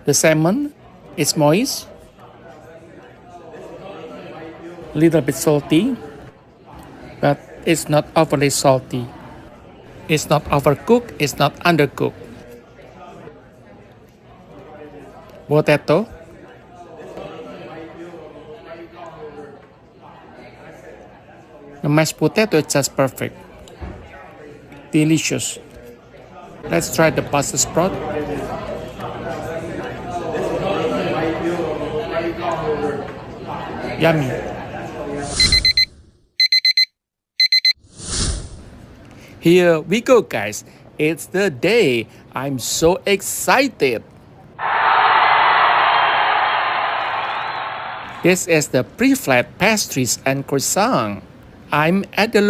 The salmon is moist, little bit salty, but it's not overly salty. It's not overcooked, it's not undercooked. Potato. The mashed potato is just perfect. Delicious. Let's try the pasta sprout. Yummy. Here we go, guys. It's the day. I'm so excited. This is the pre-flat pastries and croissant. I'm at the